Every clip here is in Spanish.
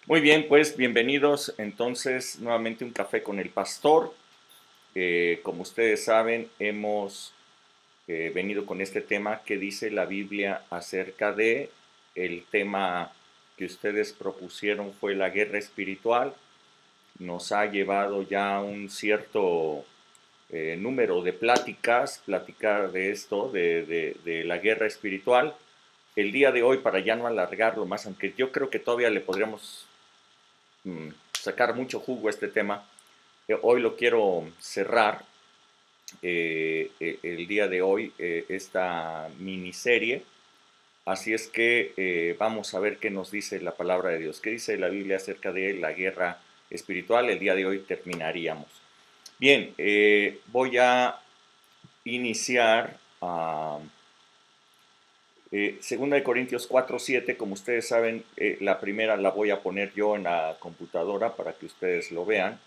Muy bien, pues bienvenidos entonces nuevamente a un café con el pastor. Como ustedes saben, hemos venido con este tema que dice la Biblia acerca de el tema que ustedes propusieron fue la guerra espiritual. Nos ha llevado ya un cierto número de pláticas, platicar de esto, de la guerra espiritual. El día de hoy, para ya no alargarlo más, aunque yo creo que todavía le podríamos sacar mucho jugo a este tema. Hoy lo quiero cerrar el día de hoy, esta miniserie. Así es que vamos a ver qué nos dice la palabra de Dios, qué dice la Biblia acerca de la guerra espiritual. El día de hoy terminaríamos. Bien, voy a iniciar segunda de Corintios 4:7. Como ustedes saben, la primera la voy a poner yo en la computadora para que ustedes lo vean.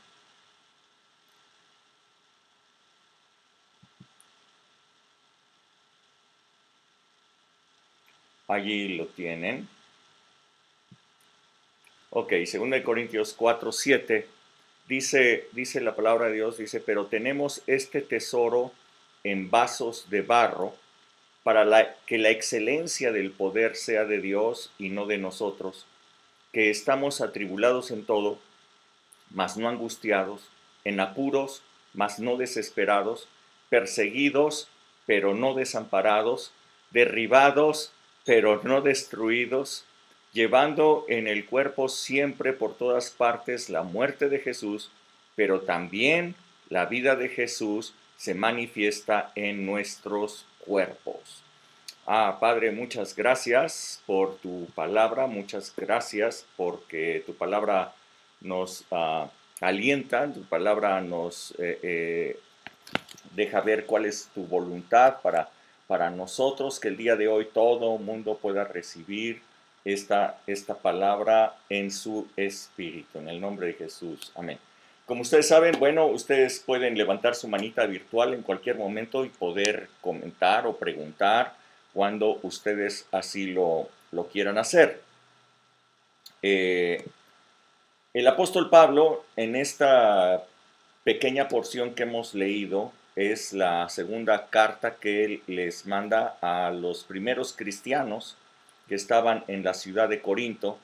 Allí lo tienen. Ok, 2 Corintios 4:7 dice la palabra de Dios, dice, pero tenemos este tesoro en vasos de barro para que la excelencia del poder sea de Dios y no de nosotros, que estamos atribulados en todo, mas no angustiados, en apuros, mas no desesperados, perseguidos, pero no desamparados, derribados, pero no destruidos, llevando en el cuerpo siempre por todas partes la muerte de Jesús, pero también la vida de Jesús se manifiesta en nuestros cuerpos. Padre, muchas gracias por tu palabra, muchas gracias porque tu palabra nos alienta, tu palabra nos deja ver cuál es tu voluntad para nosotros, que el día de hoy todo mundo pueda recibir esta palabra en su espíritu, en el nombre de Jesús. Amén. Como ustedes saben, bueno, ustedes pueden levantar su manita virtual en cualquier momento y poder comentar o preguntar cuando ustedes así lo quieran hacer. Eh, el apóstol Pablo, en esta pequeña porción que hemos leído, es la segunda carta que él les manda a los primeros cristianos que estaban en la ciudad de Corinto,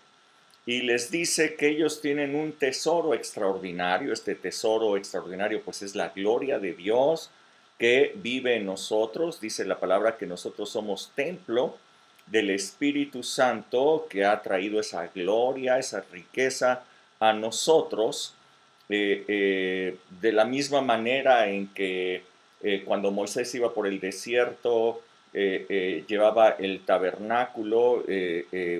y les dice que ellos tienen un tesoro extraordinario. Este tesoro extraordinario pues es la gloria de Dios que vive en nosotros. Dice la palabra que nosotros somos templo del Espíritu Santo que ha traído esa gloria, esa riqueza a nosotros, de la misma manera en que cuando Moisés iba por el desierto, llevaba el tabernáculo,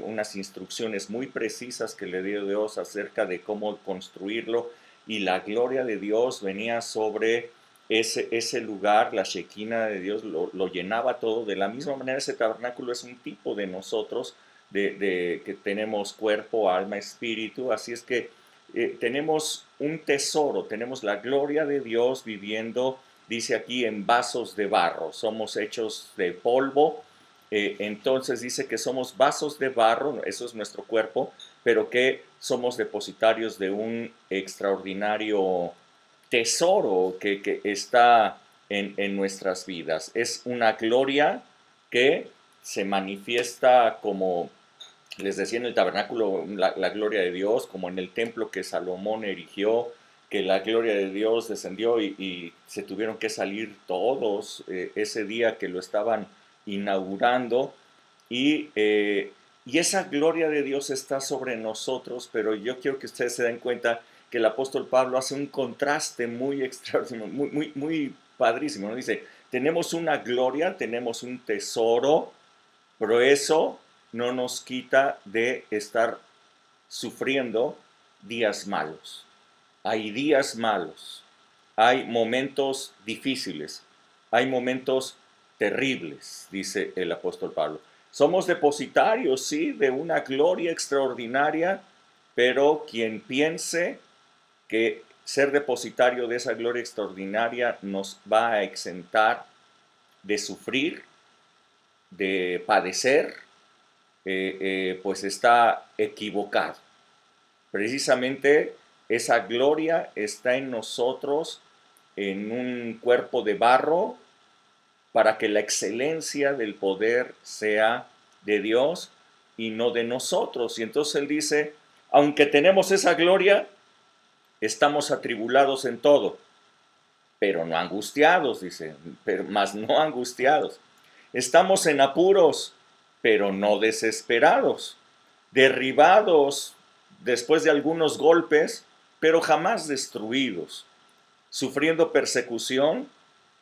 unas instrucciones muy precisas que le dio Dios acerca de cómo construirlo, y la gloria de Dios venía sobre ese lugar, la Shekinah de Dios lo llenaba todo. De la misma manera, ese tabernáculo es un tipo de nosotros, de que tenemos cuerpo, alma, espíritu. Así es que tenemos un tesoro, tenemos la gloria de Dios viviendo, dice aquí, en vasos de barro. Somos hechos de polvo. Entonces dice que somos vasos de barro, eso es nuestro cuerpo, pero que somos depositarios de un extraordinario tesoro que está en nuestras vidas. Es una gloria que se manifiesta, como les decía, en el tabernáculo, la gloria de Dios, como en el templo que Salomón erigió, que la gloria de Dios descendió y se tuvieron que salir todos ese día que lo estaban inaugurando. Y esa gloria de Dios está sobre nosotros, pero yo quiero que ustedes se den cuenta que el apóstol Pablo hace un contraste muy extraordinario, muy padrísimo, ¿no? Dice, tenemos una gloria, tenemos un tesoro, pero eso no nos quita de estar sufriendo días malos. Hay días malos, hay momentos difíciles, hay momentos terribles, dice el apóstol Pablo. Somos depositarios, sí, de una gloria extraordinaria, pero quien piense que ser depositario de esa gloria extraordinaria nos va a exentar de sufrir, de padecer, pues está equivocado. Precisamente esa gloria está en nosotros, en un cuerpo de barro, para que la excelencia del poder sea de Dios y no de nosotros. Y entonces él dice, aunque tenemos esa gloria, estamos atribulados en todo, pero no angustiados, dice, pero más no angustiados. Estamos en apuros, pero no desesperados, derribados después de algunos golpes, pero jamás destruidos, sufriendo persecución,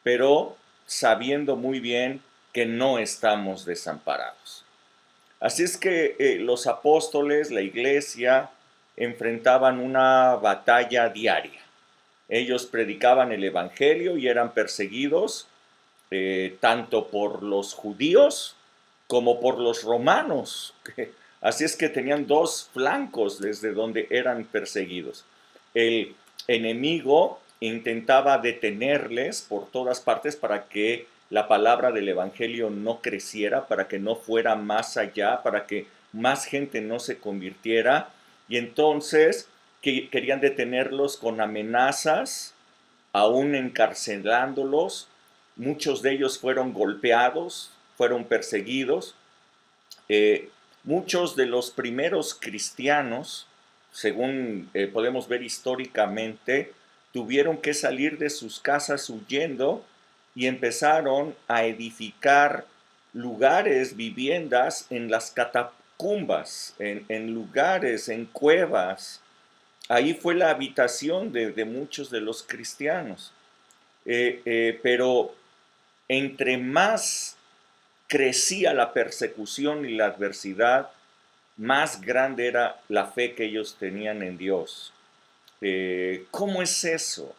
pero sabiendo muy bien que no estamos desamparados. Así es que los apóstoles, la iglesia, enfrentaban una batalla diaria. Ellos predicaban el Evangelio y eran perseguidos tanto por los judíos como por los romanos. Así es que tenían dos flancos desde donde eran perseguidos. El enemigo intentaba detenerles por todas partes para que la palabra del Evangelio no creciera, para que no fuera más allá, para que más gente no se convirtiera. Y entonces querían detenerlos con amenazas, aún encarcelándolos. Muchos de ellos fueron golpeados, fueron perseguidos. Eh, Muchos de los primeros cristianos, según podemos ver históricamente, tuvieron que salir de sus casas huyendo y empezaron a edificar lugares, viviendas en las catacumbas, en lugares, en cuevas. Ahí fue la habitación de muchos de los cristianos. Pero entre más crecía la persecución y la adversidad, más grande era la fe que ellos tenían en Dios. ¿Cómo es eso?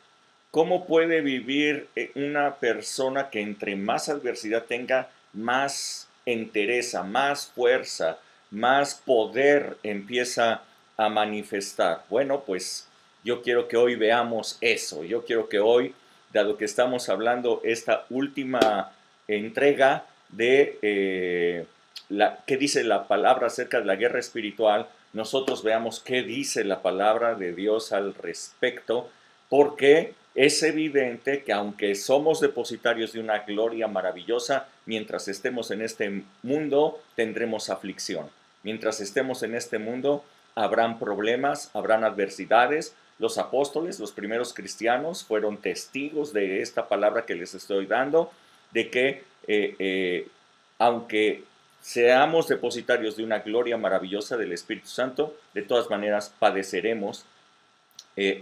¿Cómo puede vivir una persona que entre más adversidad tenga, más entereza, más fuerza, más poder empieza a manifestar? Bueno, pues yo quiero que hoy veamos eso. Yo quiero que hoy, dado que estamos hablando esta última entrega de qué dice la palabra acerca de la guerra espiritual, nosotros veamos qué dice la palabra de Dios al respecto, porque es evidente que aunque somos depositarios de una gloria maravillosa, mientras estemos en este mundo tendremos aflicción. Mientras estemos en este mundo habrán problemas, habrán adversidades. Los apóstoles, los primeros cristianos, fueron testigos de esta palabra que les estoy dando, de que aunque seamos depositarios de una gloria maravillosa del Espíritu Santo, de todas maneras padeceremos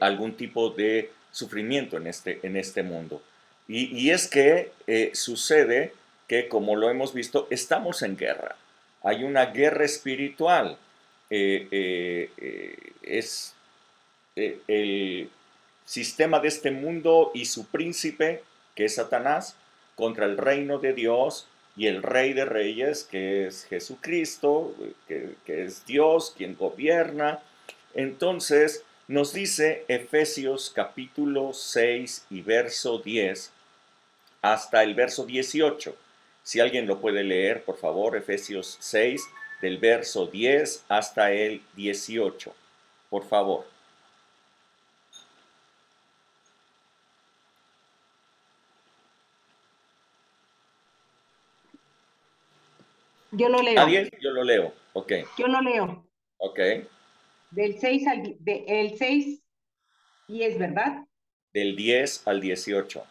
algún tipo de sufrimiento en este mundo. Y es que sucede que, como lo hemos visto, estamos en guerra. Hay una guerra espiritual. Es el sistema de este mundo y su príncipe, que es Satanás, contra el reino de Dios y el Rey de Reyes, que es Jesucristo, que es Dios quien gobierna. Entonces, nos dice Efesios capítulo 6 y verso 10 hasta el verso 18. Si alguien lo puede leer, por favor, Efesios 6, del verso 10 hasta el 18. Por favor. Yo lo leo, Nadie, yo lo leo. Ok, yo lo leo. ok. Del 6 el 6 y es verdad. Del 10 al 18.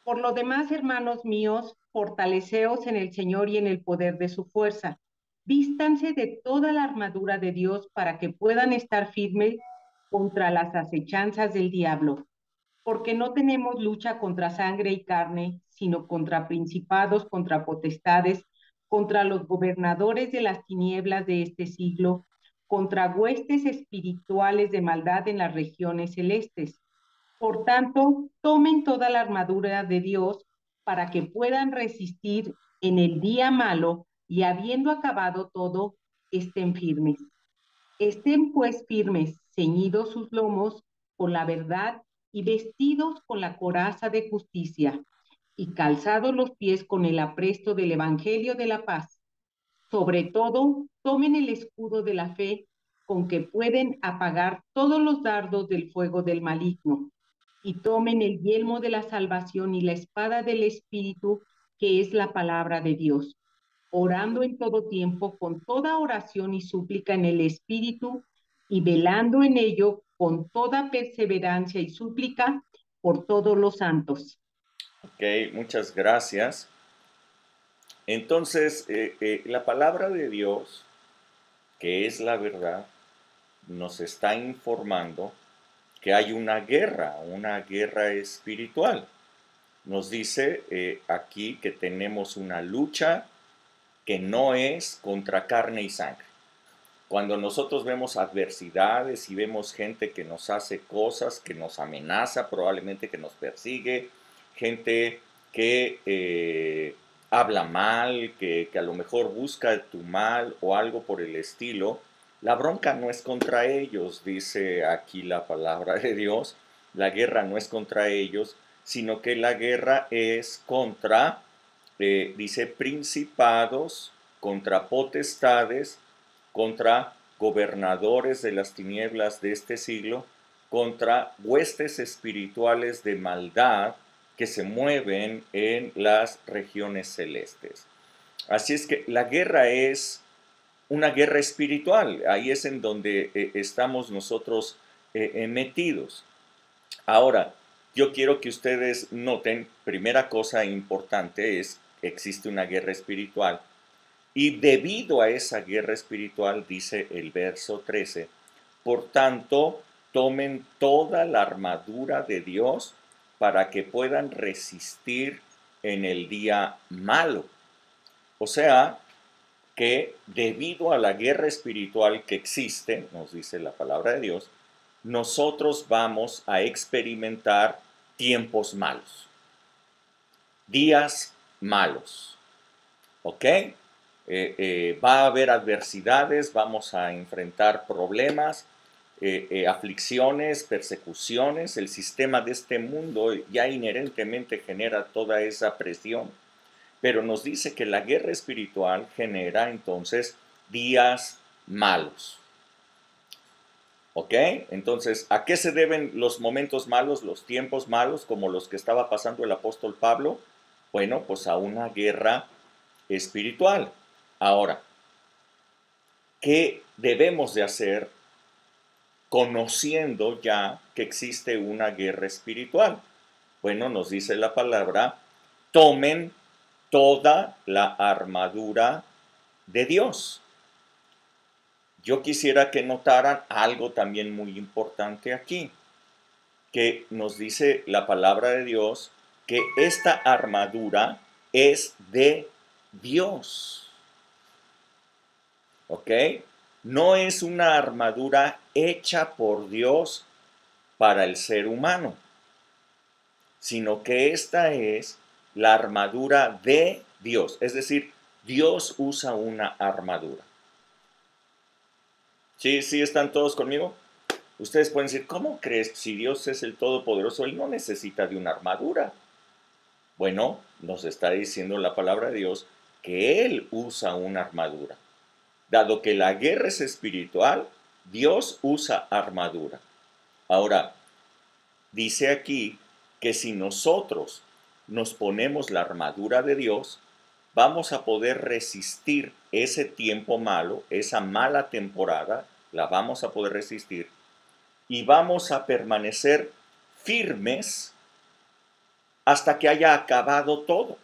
Por lo demás, hermanos míos, fortaleceos en el Señor y en el poder de su fuerza. Vístanse de toda la armadura de Dios para que puedan estar firmes contra las acechanzas del diablo. Porque no tenemos lucha contra sangre y carne, sino contra principados, contra potestades, contra los gobernadores de las tinieblas de este siglo, contra huestes espirituales de maldad en las regiones celestes. Por tanto, tomen toda la armadura de Dios para que puedan resistir en el día malo y habiendo acabado todo, estén firmes. Estén pues firmes, ceñidos sus lomos con la verdad y vestidos con la coraza de justicia y calzados los pies con el apresto del Evangelio de la paz. Sobre todo, tomen el escudo de la fe con que pueden apagar todos los dardos del fuego del maligno, y tomen el yelmo de la salvación y la espada del Espíritu, que es la palabra de Dios, orando en todo tiempo con toda oración y súplica en el Espíritu, y velando en ello con toda perseverancia y súplica por todos los santos. Ok, muchas gracias. Entonces, la palabra de Dios, que es la verdad, nos está informando que hay una guerra espiritual. Nos dice aquí que tenemos una lucha que no es contra carne y sangre. Cuando nosotros vemos adversidades y vemos gente que nos hace cosas, que nos amenaza, probablemente que nos persigue, gente que habla mal, que a lo mejor busca tu mal o algo por el estilo, la bronca no es contra ellos, dice aquí la palabra de Dios, la guerra no es contra ellos, sino que la guerra es contra, dice, principados, contra potestades, contra gobernadores de las tinieblas de este siglo, contra huestes espirituales de maldad que se mueven en las regiones celestes. Así es que la guerra es una guerra espiritual, ahí es en donde estamos nosotros metidos. Ahora, yo quiero que ustedes noten, primera cosa importante es que existe una guerra espiritual y debido a esa guerra espiritual, dice el verso 13, por tanto, tomen toda la armadura de Dios para que puedan resistir en el día malo. O sea, que debido a la guerra espiritual que existe, nos dice la palabra de Dios, nosotros vamos a experimentar tiempos malos, días malos, ¿ok? Va a haber adversidades, vamos a enfrentar problemas, aflicciones, persecuciones. El sistema de este mundo ya inherentemente genera toda esa presión, pero nos dice que la guerra espiritual genera entonces días malos. ¿Ok? Entonces, ¿a qué se deben los momentos malos, los tiempos malos, como los que estaba pasando el apóstol Pablo? Bueno, pues a una guerra espiritual. Ahora, ¿qué debemos de hacer conociendo ya que existe una guerra espiritual? Bueno, nos dice la palabra, tomen toda la armadura de Dios. Yo quisiera que notaran algo también muy importante aquí, que nos dice la palabra de Dios, que esta armadura es de Dios. ¿Ok? No es una armadura hecha por Dios para el ser humano, sino que esta es la armadura de Dios. Es decir, Dios usa una armadura. ¿Sí, sí están todos conmigo? Ustedes pueden decir, ¿cómo crees? Si Dios es el Todopoderoso, Él no necesita de una armadura. Bueno, nos está diciendo la palabra de Dios que Él usa una armadura. Dado que la guerra es espiritual, Dios usa armadura. Ahora, dice aquí que si nosotros nos ponemos la armadura de Dios, vamos a poder resistir ese tiempo malo, esa mala temporada, la vamos a poder resistir y vamos a permanecer firmes hasta que haya acabado todo.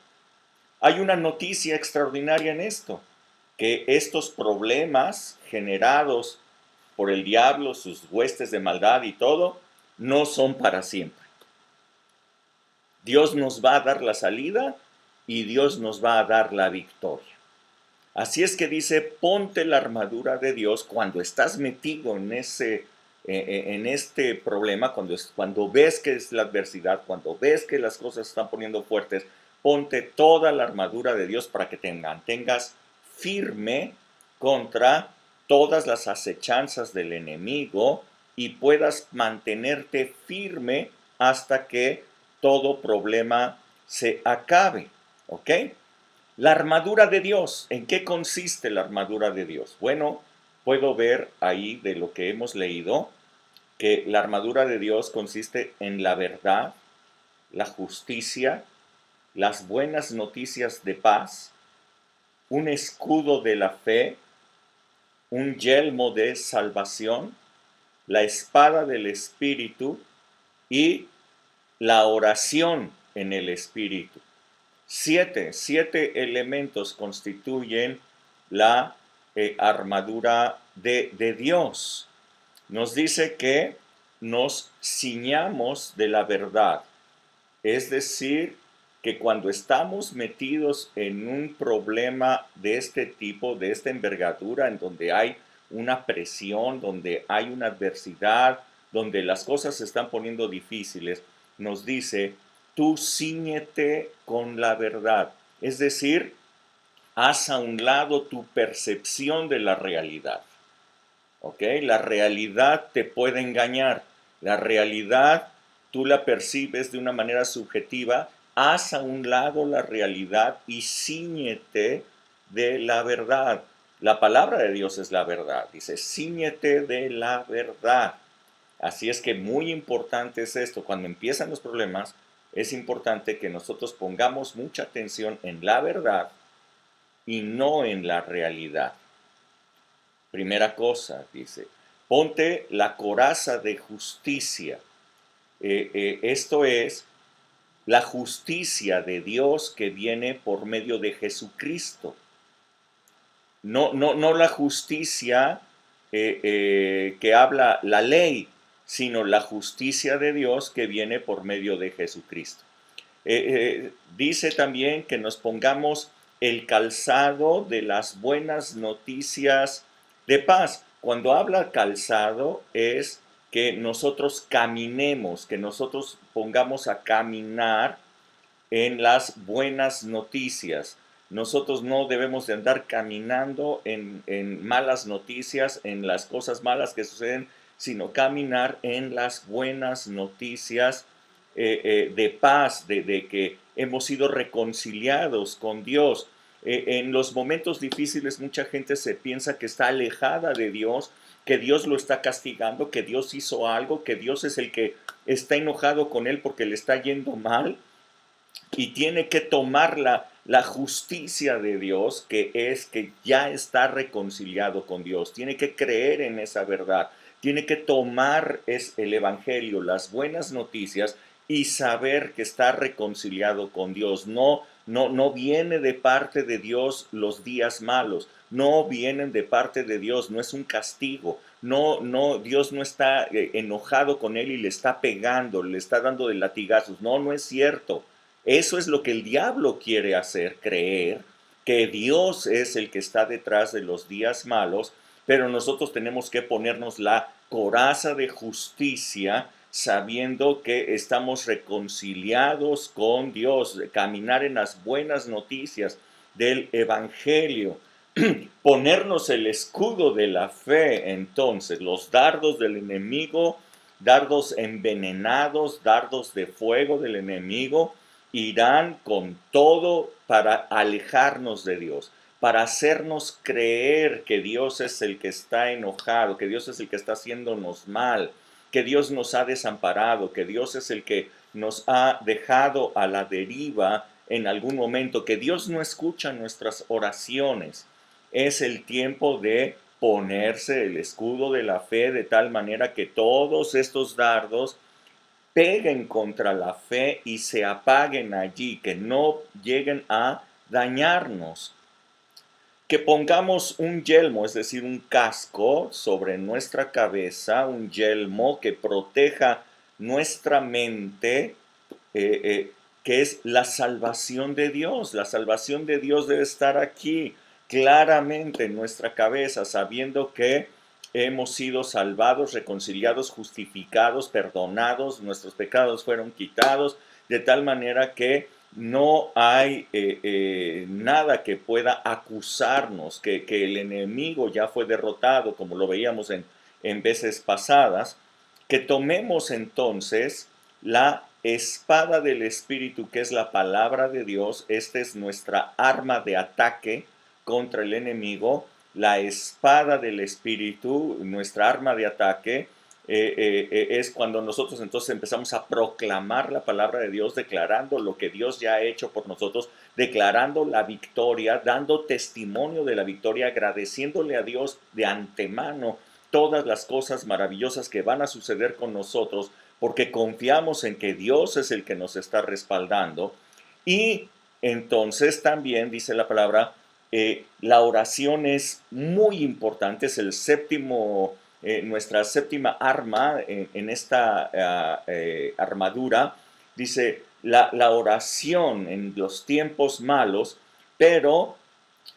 Hay una noticia extraordinaria en esto, que estos problemas generados por el diablo, sus huestes de maldad y todo, no son para siempre. Dios nos va a dar la salida y Dios nos va a dar la victoria. Así es que dice, ponte la armadura de Dios cuando estás metido en este problema, cuando ves que es la adversidad, cuando ves que las cosas se están poniendo fuertes, ponte toda la armadura de Dios para que te mantengas firme contra todas las acechanzas del enemigo y puedas mantenerte firme hasta que todo problema se acabe, ¿ok? La armadura de Dios, ¿en qué consiste la armadura de Dios? Bueno, puedo ver ahí de lo que hemos leído que la armadura de Dios consiste en la verdad, la justicia, las buenas noticias de paz, un escudo de la fe, un yelmo de salvación, la espada del Espíritu y la oración en el Espíritu. Siete elementos constituyen la armadura de Dios. Nos dice que nos ciñamos de la verdad, es decir, que cuando estamos metidos en un problema de este tipo, de esta envergadura, en donde hay una presión, donde hay una adversidad, donde las cosas se están poniendo difíciles, nos dice, tú ciñete con la verdad. Es decir, haz a un lado tu percepción de la realidad. ¿Ok? La realidad te puede engañar. La realidad tú la percibes de una manera subjetiva. Haz a un lado la realidad y cíñete de la verdad. La palabra de Dios es la verdad. Dice, cíñete de la verdad. Así es que muy importante es esto. Cuando empiezan los problemas, es importante que nosotros pongamos mucha atención en la verdad y no en la realidad. Primera cosa, dice, ponte la coraza de justicia. Esto es la justicia de Dios que viene por medio de Jesucristo. No la justicia que habla la ley, sino la justicia de Dios que viene por medio de Jesucristo. Dice también que nos pongamos el calzado de las buenas noticias de paz. Cuando habla calzado es que nosotros caminemos, que nosotros pongamos a caminar en las buenas noticias. Nosotros no debemos de andar caminando en malas noticias, en las cosas malas que suceden, sino caminar en las buenas noticias de paz, de que hemos sido reconciliados con Dios. En los momentos difíciles mucha gente se piensa que está alejada de Dios, que Dios lo está castigando, que Dios hizo algo, que Dios es el que está enojado con él porque le está yendo mal y tiene que tomar la justicia de Dios, que es que ya está reconciliado con Dios. Tiene que creer en esa verdad. Tiene que tomar el Evangelio, las buenas noticias y saber que está reconciliado con Dios. No viene de parte de Dios los días malos. No vienen de parte de Dios. No es un castigo. Dios no está enojado con él y le está pegando, le está dando de latigazos. No es cierto. Eso es lo que el diablo quiere hacer, creer que Dios es el que está detrás de los días malos, pero nosotros tenemos que ponernos la coraza de justicia sabiendo que estamos reconciliados con Dios, caminar en las buenas noticias del Evangelio, ponernos el escudo de la fe, entonces, los dardos del enemigo, dardos envenenados, dardos de fuego del enemigo, irán con todo para alejarnos de Dios, para hacernos creer que Dios es el que está enojado, que Dios es el que está haciéndonos mal, que Dios nos ha desamparado, que Dios es el que nos ha dejado a la deriva en algún momento, que Dios no escucha nuestras oraciones. Es el tiempo de ponerse el escudo de la fe de tal manera que todos estos dardos peguen contra la fe y se apaguen allí, que no lleguen a dañarnos. Que pongamos un yelmo, es decir, un casco sobre nuestra cabeza, un yelmo que proteja nuestra mente, que es la salvación de Dios. La salvación de Dios debe estar aquí, claramente en nuestra cabeza, sabiendo que hemos sido salvados, reconciliados, justificados, perdonados, nuestros pecados fueron quitados, de tal manera que no hay nada que pueda acusarnos, que el enemigo ya fue derrotado, como lo veíamos en veces pasadas, que tomemos entonces la espada del Espíritu, que es la palabra de Dios. Esta es nuestra arma de ataque contra el enemigo, la espada del Espíritu, nuestra arma de ataque, es cuando nosotros entonces empezamos a proclamar la palabra de Dios, declarando lo que Dios ya ha hecho por nosotros, declarando la victoria, dando testimonio de la victoria, agradeciéndole a Dios de antemano todas las cosas maravillosas que van a suceder con nosotros, porque confiamos en que Dios es el que nos está respaldando. Y entonces también dice la palabra, la oración es muy importante, es el séptimo, nuestra séptima arma en esta armadura. Dice la oración en los tiempos malos, pero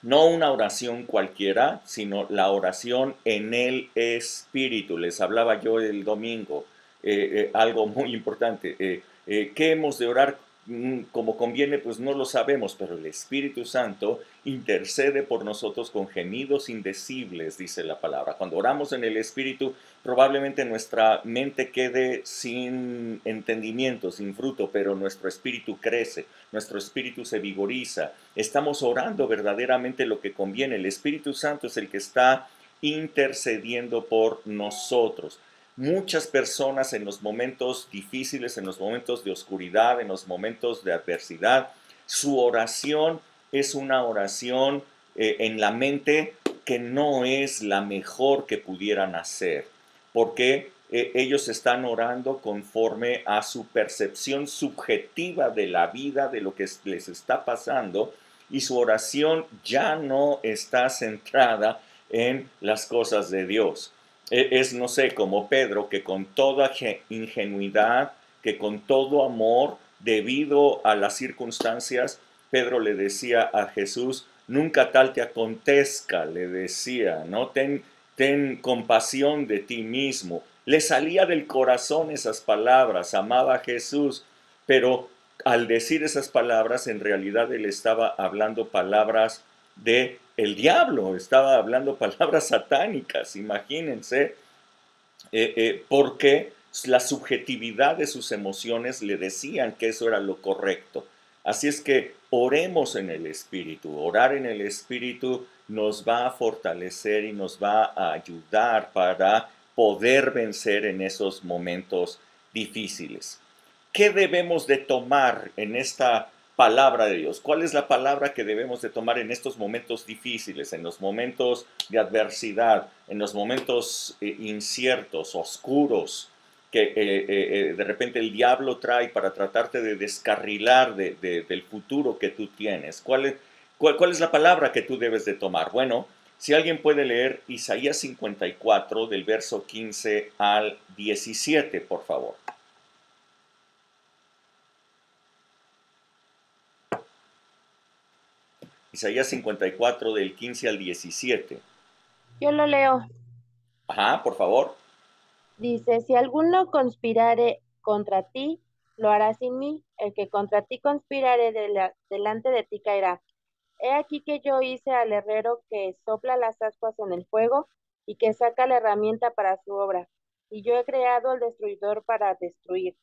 no una oración cualquiera, sino la oración en el Espíritu. Les hablaba yo el domingo, algo muy importante. ¿Qué hemos de orar como conviene? Pues no lo sabemos, pero el Espíritu Santo intercede por nosotros con gemidos indecibles, dice la palabra. Cuando oramos en el Espíritu, probablemente nuestra mente quede sin entendimiento, sin fruto, pero nuestro espíritu crece, nuestro espíritu se vigoriza. Estamos orando verdaderamente lo que conviene. El Espíritu Santo es el que está intercediendo por nosotros. Muchas personas en los momentos difíciles, en los momentos de oscuridad, en los momentos de adversidad, su oración es una oración en la mente que no es la mejor que pudieran hacer, porque ellos están orando conforme a su percepción subjetiva de la vida, de lo que les está pasando, y su oración ya no está centrada en las cosas de Dios. Es, no sé, como Pedro, que con toda ingenuidad, que con todo amor, debido a las circunstancias, Pedro le decía a Jesús, nunca tal te acontezca, le decía, ¿no? Ten compasión de ti mismo. Le salía del corazón esas palabras, amaba a Jesús, pero al decir esas palabras, en realidad él estaba hablando palabras de el diablo, estaba hablando palabras satánicas, imagínense, porque la subjetividad de sus emociones le decían que eso era lo correcto. Así es que oremos en el Espíritu. Orar en el Espíritu nos va a fortalecer y nos va a ayudar para poder vencer en esos momentos difíciles. ¿Qué debemos de tomar en esta palabra de Dios? ¿Cuál es la palabra que debemos de tomar en estos momentos difíciles, en los momentos de adversidad, en los momentos inciertos, oscuros, que de repente el diablo trae para tratarte de descarrilar del futuro que tú tienes? ¿Cuál es la palabra que tú debes de tomar? Bueno, si alguien puede leer Isaías 54 del verso 15 al 17, por favor. Isaías 54 del 15 al 17. Yo lo leo. Ajá, por favor. Dice, si alguno conspirare contra ti, lo hará sin mí. El que contra ti conspirare delante de ti caerá. He aquí que yo hice al herrero que sopla las ascuas en el fuego y que saca la herramienta para su obra. Y yo he creado al destruidor para destruir.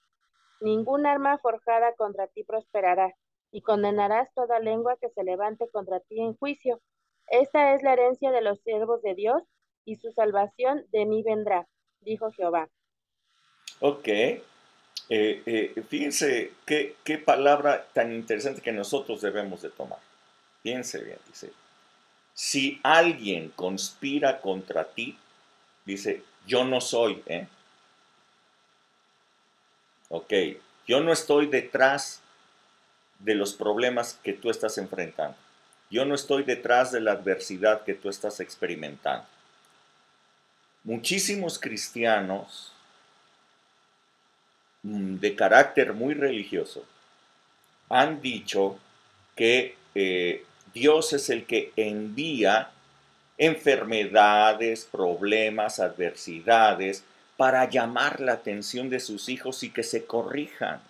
Ningún arma forjada contra ti prosperará, y condenarás toda lengua que se levante contra ti en juicio. Esta es la herencia de los siervos de Dios, y su salvación de mí vendrá, dijo Jehová. Ok. Fíjense qué palabra tan interesante que nosotros debemos de tomar. Fíjense bien, dice. Si alguien conspira contra ti, dice, yo no soy, ¿eh? Ok, yo no estoy detrás de los problemas que tú estás enfrentando. Yo no estoy detrás de la adversidad que tú estás experimentando. Muchísimos cristianos de carácter muy religioso han dicho que Dios es el que envía enfermedades, problemas, adversidades para llamar la atención de sus hijos y que se corrijan,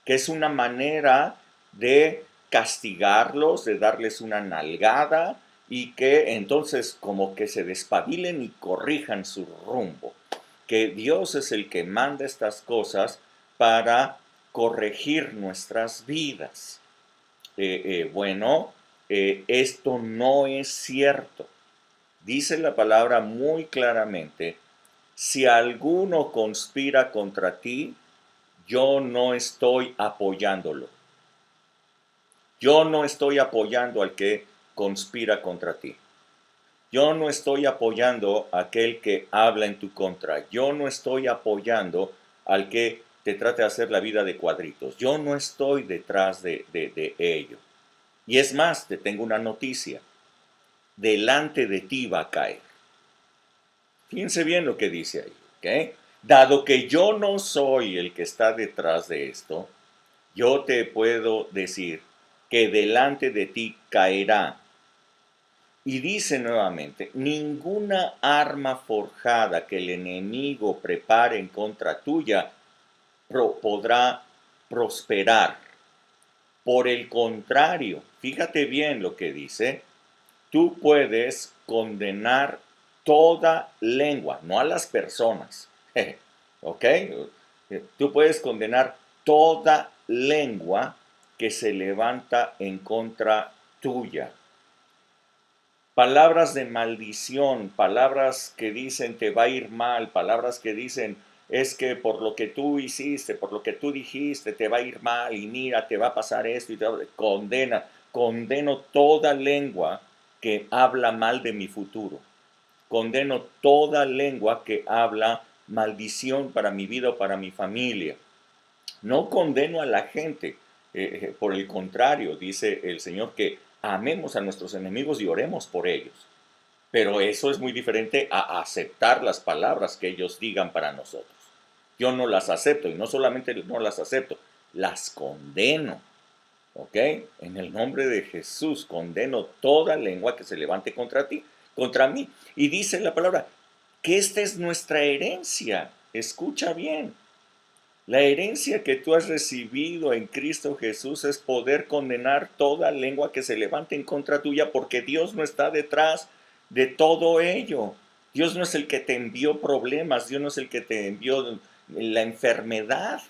que es una manera de castigarlos, de darles una nalgada y que entonces como que se despabilen y corrijan su rumbo, que Dios es el que manda estas cosas para corregir nuestras vidas. Bueno, esto no es cierto. Dice la palabra muy claramente, si alguno conspira contra ti, yo no estoy apoyándolo. Yo no estoy apoyando al que conspira contra ti. Yo no estoy apoyando a aquel que habla en tu contra. Yo no estoy apoyando al que te trate de hacer la vida de cuadritos. Yo no estoy detrás de ello. Y es más, te tengo una noticia. Delante de ti va a caer. Fíjense bien lo que dice ahí, ¿ok? Dado que yo no soy el que está detrás de esto, yo te puedo decir que delante de ti caerá. Y dice nuevamente, ninguna arma forjada que el enemigo prepare en contra tuya podrá prosperar. Por el contrario, fíjate bien lo que dice, tú puedes condenar toda lengua, no a las personas, ¿ok? Tú puedes condenar toda lengua que se levanta en contra tuya. Palabras de maldición, palabras que dicen te va a ir mal, palabras que dicen es que por lo que tú hiciste, por lo que tú dijiste, te va a ir mal y mira, te va a pasar esto y condeno toda lengua que habla mal de mi futuro. Condeno toda lengua que habla maldición para mi vida o para mi familia. No condeno a la gente, por el contrario, dice el Señor que amemos a nuestros enemigos y oremos por ellos. Pero eso es muy diferente a aceptar las palabras que ellos digan para nosotros. Yo no las acepto y no solamente no las acepto, las condeno. ¿Ok? En el nombre de Jesús condeno toda lengua que se levante contra ti, contra mí. Y dice la palabra que esta es nuestra herencia. Escucha bien. La herencia que tú has recibido en Cristo Jesús es poder condenar toda lengua que se levante en contra tuya porque Dios no está detrás de todo ello. Dios no es el que te envió problemas, Dios no es el que te envió la enfermedad.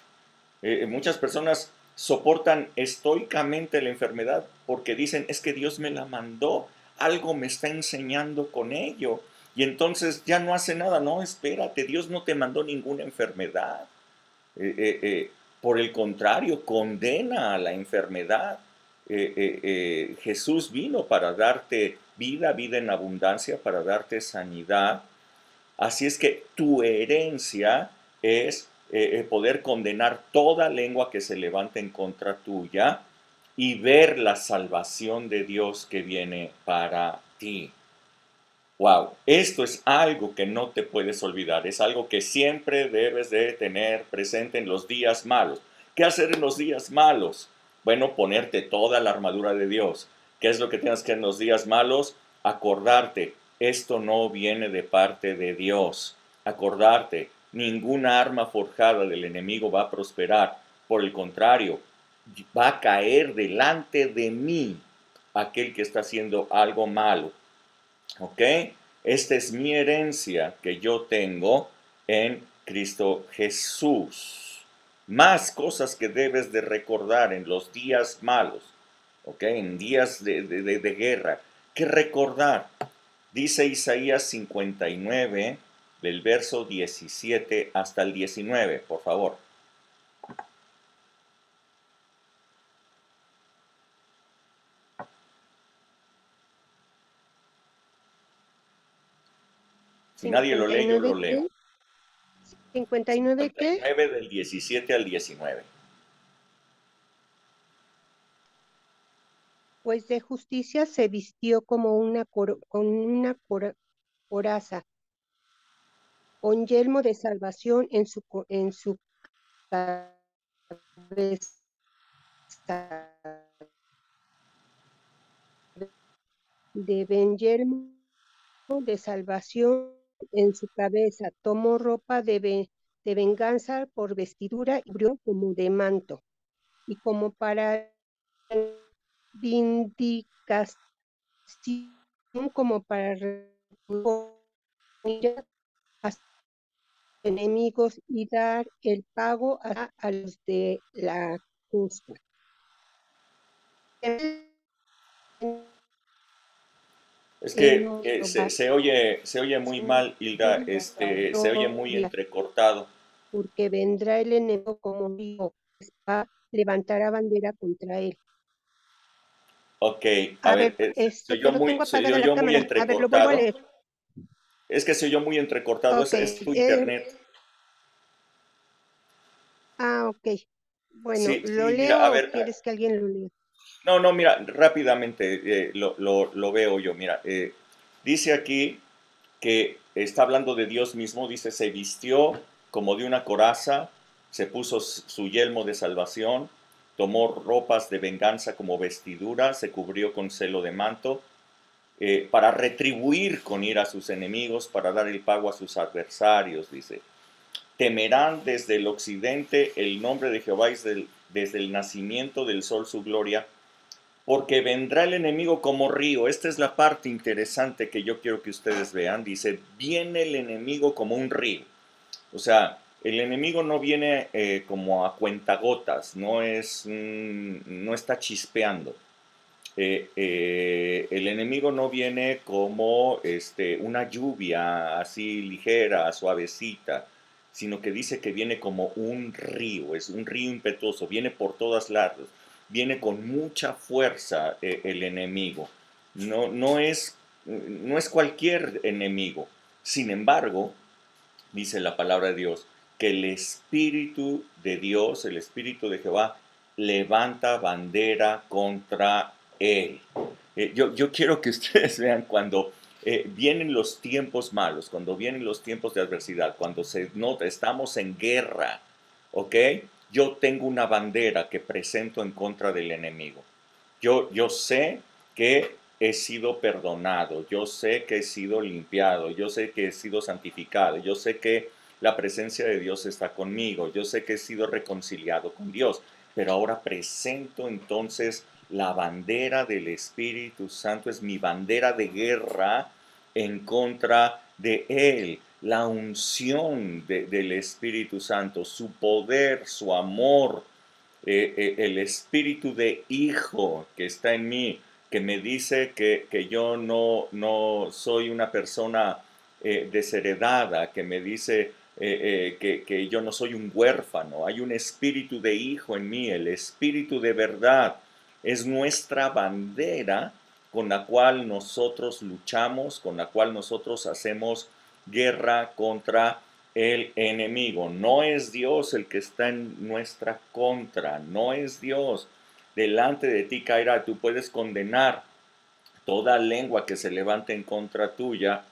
Muchas personas soportan estoicamente la enfermedad porque dicen, es que Dios me la mandó, algo me está enseñando con ello. Y entonces ya no hace nada. No, espérate, Dios no te mandó ninguna enfermedad. Por el contrario, condena a la enfermedad. Jesús vino para darte vida, vida en abundancia, para darte sanidad. Así es que tu herencia es poder condenar toda lengua que se levante en contra tuya y ver la salvación de Dios que viene para ti. Wow, esto es algo que no te puedes olvidar, es algo que siempre debes de tener presente en los días malos. ¿Qué hacer en los días malos? Bueno, ponerte toda la armadura de Dios. ¿Qué es lo que tienes que hacer en los días malos? Acordarte, esto no viene de parte de Dios. Acordarte, ninguna arma forjada del enemigo va a prosperar. Por el contrario, va a caer delante de mí aquel que está haciendo algo malo. ¿Ok? Esta es mi herencia que yo tengo en Cristo Jesús. Más cosas que debes de recordar en los días malos, ¿ok? En días de guerra. ¿Qué recordar? Dice Isaías 59, del verso 17 hasta el 19, por favor. Si nadie lo lee, yo lo 59 leo. qué, 59 qué, 59 del 17 al 19. pues de justicia se vistió como con una coraza, con yelmo de salvación en su cabeza, de yelmo de salvación en su cabeza, tomó ropa de venganza por vestidura y abrió como de manto, y como para vindicación, como para a sus enemigos y dar el pago a los de la justa. Es Él que nos lo se oye muy basó mal, Hilda, se oye muy gloria, entrecortado. porque vendrá el enemigo como río, levantará bandera contra él. Ok, a A ver, ver, pero tengo se apagada la oyó muy cámara. A ver, lo vuelvo a entrecortado. leer. Es que se oyó muy entrecortado, Ok. es tu internet. Ok. Bueno, Sí, ¿lo sí, mira, a leo o ver, quieres que alguien lo lea? no, no, mira, rápidamente lo veo yo. Mira, dice aquí que está hablando de Dios mismo, dice, se vistió como de una coraza, se puso su yelmo de salvación, tomó ropas de venganza como vestidura, se cubrió con celo de manto, para retribuir con ira a sus enemigos, para dar el pago a sus adversarios, dice. Temerán desde el occidente el nombre de Jehová desde el nacimiento del sol su gloria, porque vendrá el enemigo como río. Esta es la parte interesante que yo quiero que ustedes vean. Dice, viene el enemigo como un río. O sea, el enemigo no viene como a cuentagotas, no está chispeando. El enemigo no viene como una lluvia así ligera, suavecita, sino que dice que viene como un río, es un río impetuoso, viene por todas lados, viene con mucha fuerza el enemigo. No es cualquier enemigo. Sin embargo, dice la palabra de Dios, que el Espíritu de Dios, el Espíritu de Jehová, levanta bandera contra él. Yo quiero que ustedes vean cuando vienen los tiempos malos, cuando vienen los tiempos de adversidad, cuando se nota, estamos en guerra, ¿ok? Yo tengo una bandera que presento en contra del enemigo. Yo sé que he sido perdonado, yo sé que he sido limpiado, yo sé que he sido santificado, yo sé que la presencia de Dios está conmigo, yo sé que he sido reconciliado con Dios, pero ahora presento entonces la bandera del Espíritu Santo, es mi bandera de guerra en contra de Él, la unción del Espíritu Santo, su poder, su amor, el espíritu de hijo que está en mí, que me dice que yo no soy una persona desheredada, que me dice que yo no soy un huérfano. Hay un espíritu de hijo en mí, el espíritu de verdad. Es nuestra bandera con la cual nosotros luchamos, con la cual nosotros hacemos guerra contra el enemigo. No es Dios el que está en nuestra contra, no es Dios. Delante de ti caerá, tú puedes condenar toda lengua que se levante en contra tuya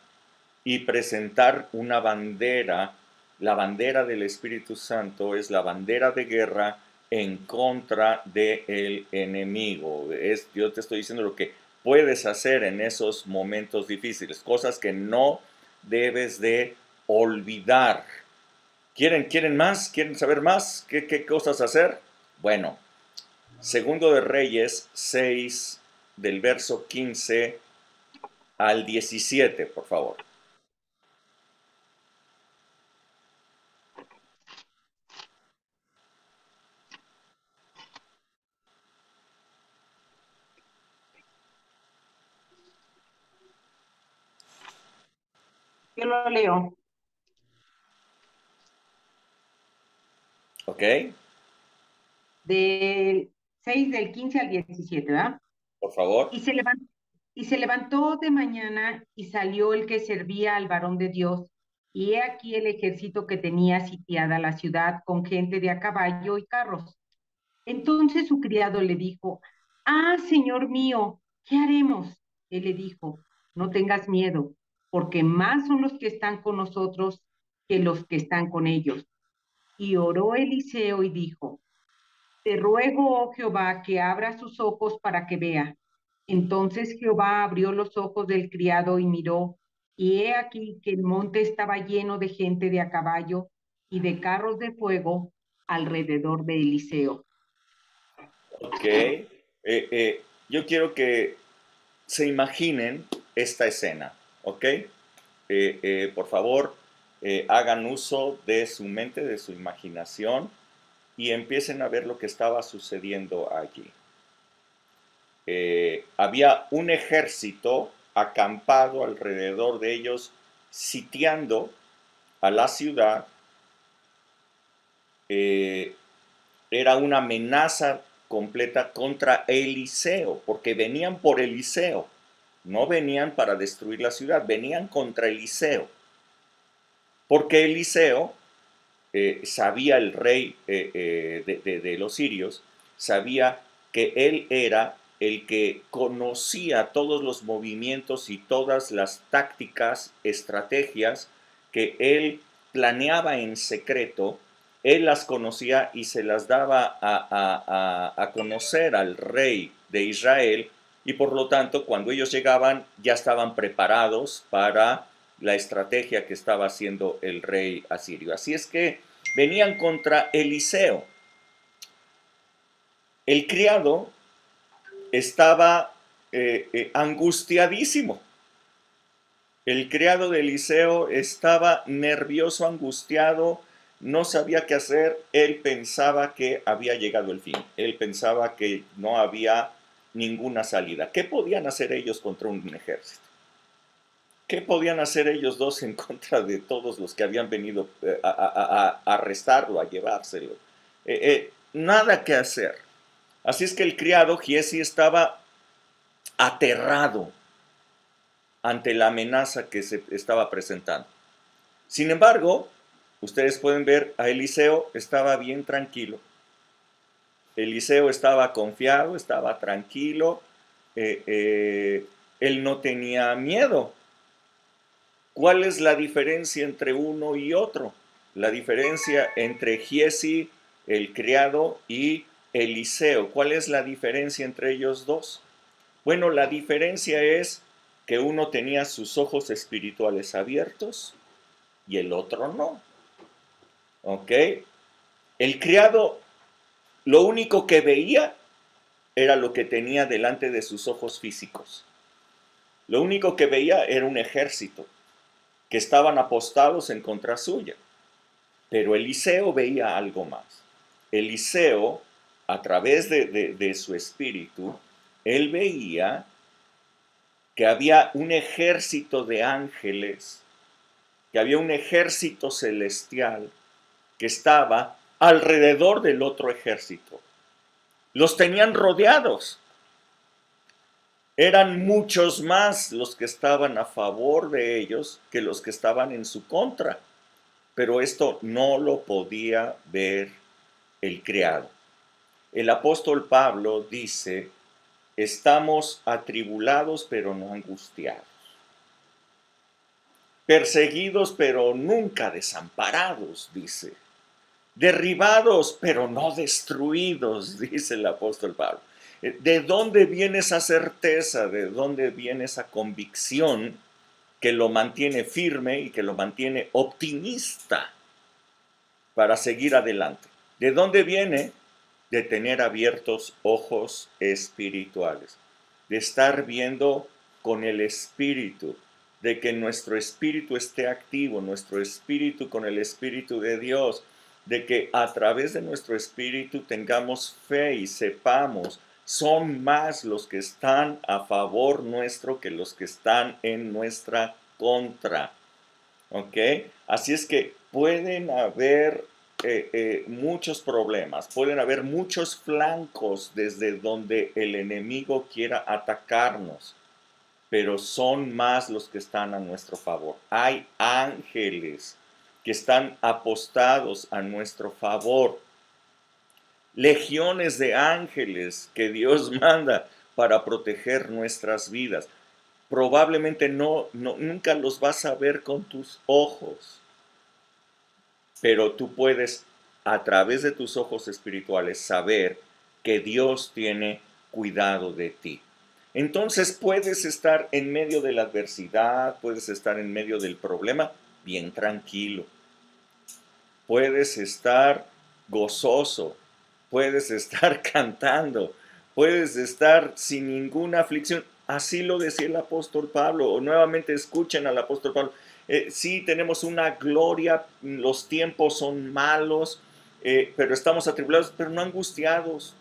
y presentar una bandera. La bandera del Espíritu Santo es la bandera de guerra en contra del enemigo. Yo te estoy diciendo lo que puedes hacer en esos momentos difíciles, cosas que no debes de olvidar. ¿Quieren más? ¿Quieren saber más? ¿Qué cosas hacer? Bueno, segundo de Reyes 6, del verso 15 al 17, por favor. Yo lo leo. ¿Ok? Del 6 del 15 al 17, ¿verdad? Por favor. Y se levantó de mañana y salió el que servía al varón de Dios, y he aquí el ejército que tenía sitiada la ciudad con gente de a caballo y carros. Entonces su criado le dijo, señor mío, ¿qué haremos? Él le dijo, no tengas miedo, porque más son los que están con nosotros que los que están con ellos. Y oró Eliseo y dijo, te ruego, oh Jehová, que abra sus ojos para que vea. Entonces Jehová abrió los ojos del criado y miró, y he aquí que el monte estaba lleno de gente de a caballo y de carros de fuego alrededor de Eliseo. Ok. Yo quiero que se imaginen esta escena. ¿Ok? Por favor, hagan uso de su mente, de su imaginación y empiecen a ver lo que estaba sucediendo allí. Había un ejército acampado alrededor de ellos, sitiando a la ciudad. Era una amenaza completa contra Eliseo, porque venían por Eliseo, no venían para destruir la ciudad, venían contra Eliseo, porque Eliseo, sabía el rey de los sirios, sabía que él era el que conocía todos los movimientos y todas las tácticas, estrategias que él planeaba en secreto. Él las conocía y se las daba a conocer al rey de Israel, y por lo tanto cuando ellos llegaban ya estaban preparados para la estrategia que estaba haciendo el rey asirio. Así es que venían contra Eliseo. El criado estaba angustiadísimo. El criado de Eliseo estaba nervioso, angustiado, no sabía qué hacer. Él pensaba que había llegado el fin. Él pensaba que no había ninguna salida. ¿Qué podían hacer ellos contra un ejército? ¿Qué podían hacer ellos dos en contra de todos los que habían venido a arrestarlo, a llevárselo? Nada que hacer. Así es que el criado Giezi estaba aterrado ante la amenaza que se estaba presentando. Sin embargo, ustedes pueden ver, a Eliseo estaba bien tranquilo. Eliseo estaba confiado, estaba tranquilo. Él no tenía miedo. ¿Cuál es la diferencia entre uno y otro? La diferencia entre Giezi, el criado, y Eliseo. ¿Cuál es la diferencia entre ellos dos? Bueno, la diferencia es que uno tenía sus ojos espirituales abiertos y el otro no. ¿Ok? El criado, lo único que veía era lo que tenía delante de sus ojos físicos. Lo único que veía era un ejército que estaban apostados en contra suya. Pero Eliseo veía algo más. Eliseo, a través de su espíritu, él veía que había un ejército de ángeles, que había un ejército celestial que estaba alrededor del otro ejército. Los tenían rodeados. Eran muchos más los que estaban a favor de ellos que los que estaban en su contra. Pero esto no lo podía ver el criado. El apóstol Pablo dice: estamos atribulados pero no angustiados, perseguidos pero nunca desamparados, dice, derribados pero no destruidos, dice el apóstol Pablo. ¿De dónde viene esa certeza? ¿De dónde viene esa convicción que lo mantiene firme y que lo mantiene optimista para seguir adelante? ¿De dónde viene? De tener abiertos ojos espirituales, de estar viendo con el espíritu, de que nuestro espíritu esté activo, nuestro espíritu con el espíritu de Dios, de que a través de nuestro espíritu tengamos fe y sepamos, son más los que están a favor nuestro que los que están en nuestra contra. ¿Ok? Así es que pueden haber muchos problemas, pueden haber muchos flancos desde donde el enemigo quiera atacarnos, pero son más los que están a nuestro favor. Hay ángeles que están apostados a nuestro favor, legiones de ángeles que Dios manda para proteger nuestras vidas. Probablemente nunca los vas a ver con tus ojos, pero tú puedes, a través de tus ojos espirituales, saber que Dios tiene cuidado de ti. Entonces puedes estar en medio de la adversidad, puedes estar en medio del problema bien tranquilo. Puedes estar gozoso, puedes estar cantando, puedes estar sin ninguna aflicción. Así lo decía el apóstol Pablo, o nuevamente escuchen al apóstol Pablo. Sí, tenemos una gloria, los tiempos son malos, pero estamos atribulados, pero no angustiados,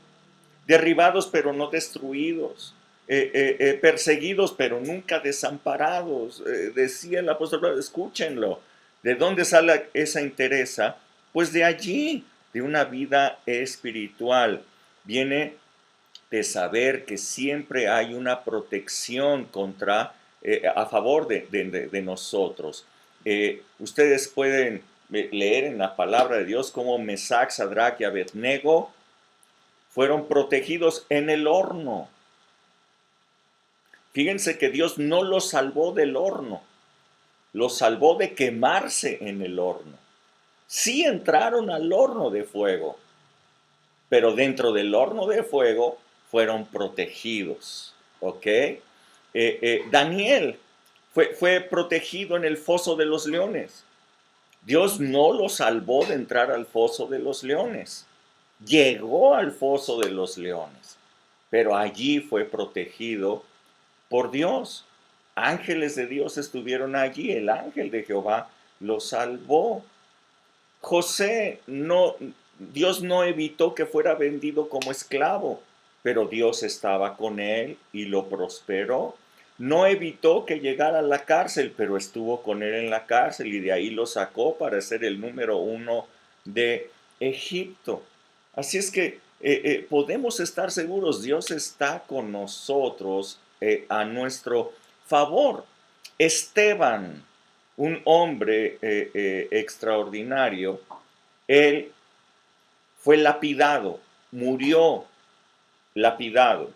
derribados, pero no destruidos. perseguidos, pero nunca desamparados. Decía el apóstol Pablo, escúchenlo. ¿De dónde sale esa entereza? Pues de allí, de una vida espiritual. Viene de saber que siempre hay una protección a favor de nosotros. Ustedes pueden leer en la palabra de Dios cómo Mesac, Sadrach y Abednego fueron protegidos en el horno. Fíjense que Dios no los salvó del horno, los salvó de quemarse en el horno. Sí entraron al horno de fuego, pero dentro del horno de fuego fueron protegidos, ¿ok? Daniel fue protegido en el foso de los leones. Dios no lo salvó de entrar al foso de los leones. Llegó al foso de los leones, pero allí fue protegido por Dios. Ángeles de Dios estuvieron allí, el ángel de Jehová lo salvó. José, Dios no evitó que fuera vendido como esclavo, pero Dios estaba con él y lo prosperó. No evitó que llegara a la cárcel, pero estuvo con él en la cárcel y de ahí lo sacó para ser el número 1 de Egipto. Así es que podemos estar seguros, Dios está con nosotros a nuestro favor. Esteban, un hombre extraordinario, él fue lapidado, murió lapidado.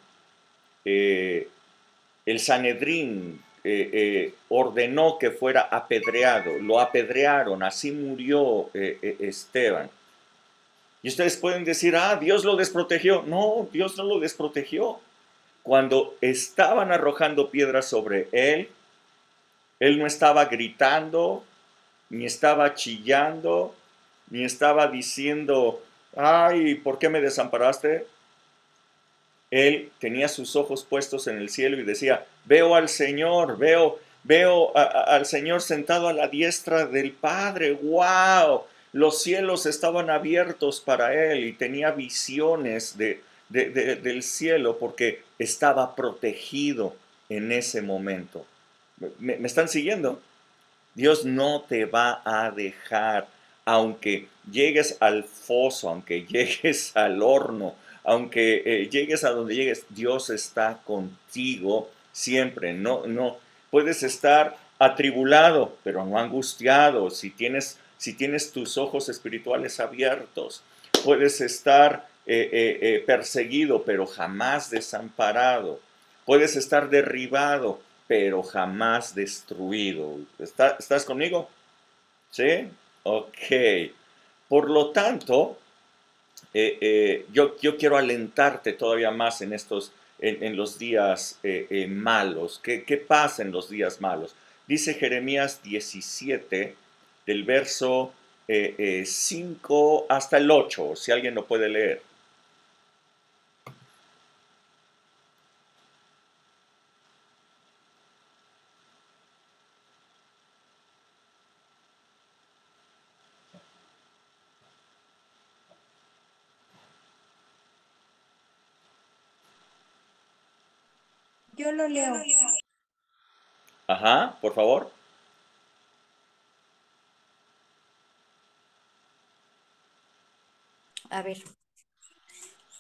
El Sanedrín ordenó que fuera apedreado, lo apedrearon, así murió Esteban. Y ustedes pueden decir, Dios lo desprotegió. No, Dios no lo desprotegió. Cuando estaban arrojando piedras sobre él no estaba gritando, ni estaba chillando, ni estaba diciendo, ay, ¿por qué me desamparaste? Él tenía sus ojos puestos en el cielo y decía, veo al Señor, veo al Señor sentado a la diestra del Padre. ¡Wow! Los cielos estaban abiertos para él y tenía visiones del cielo porque estaba protegido en ese momento. ¿Me están siguiendo? Dios no te va a dejar, aunque llegues al foso, aunque llegues al horno, aunque llegues a donde llegues, Dios está contigo siempre. No, puedes estar atribulado, pero no angustiado. Si tienes tus ojos espirituales abiertos, puedes estar perseguido, pero jamás desamparado. Puedes estar derribado, pero jamás destruido. ¿Estás conmigo? ¿Sí? Ok. Por lo tanto, yo quiero alentarte todavía más en los días malos. ¿Qué pasa en los días malos? Dice Jeremías 17, del verso 5 hasta el 8, si alguien lo puede leer. Yo lo leo. Ajá, por favor. A ver.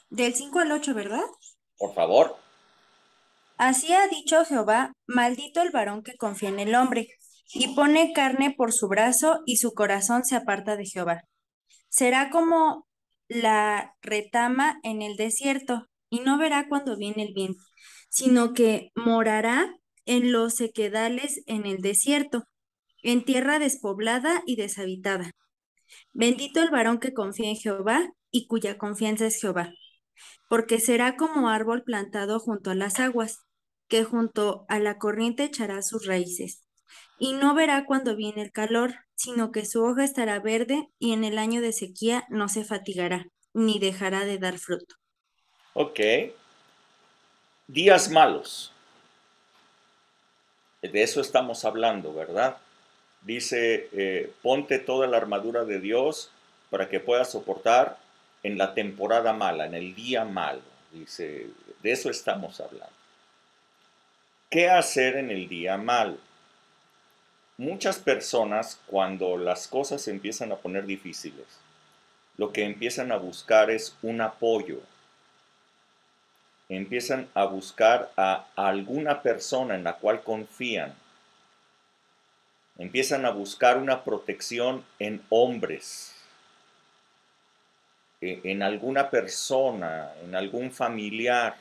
Del 5 al 8, ¿verdad? Por favor. Así ha dicho Jehová, maldito el varón que confía en el hombre, y pone carne por su brazo, y su corazón se aparta de Jehová. Será como la retama en el desierto, y no verá cuando viene el viento, sino que morará en los sequedales en el desierto, en tierra despoblada y deshabitada. Bendito el varón que confía en Jehová, y cuya confianza es Jehová, porque será como árbol plantado junto a las aguas, que junto a la corriente echará sus raíces. Y no verá cuando viene el calor, sino que su hoja estará verde y en el año de sequía no se fatigará, ni dejará de dar fruto. Ok. Días malos. De eso estamos hablando, ¿verdad? Dice, ponte toda la armadura de Dios para que puedas soportar en la temporada mala, en el día malo. Dice, de eso estamos hablando. ¿Qué hacer en el día mal? Muchas personas, cuando las cosas se empiezan a poner difíciles, lo que empiezan a buscar es un apoyo. Empiezan a buscar a alguna persona en la cual confían. Empiezan a buscar una protección en hombres, en alguna persona, en algún familiar,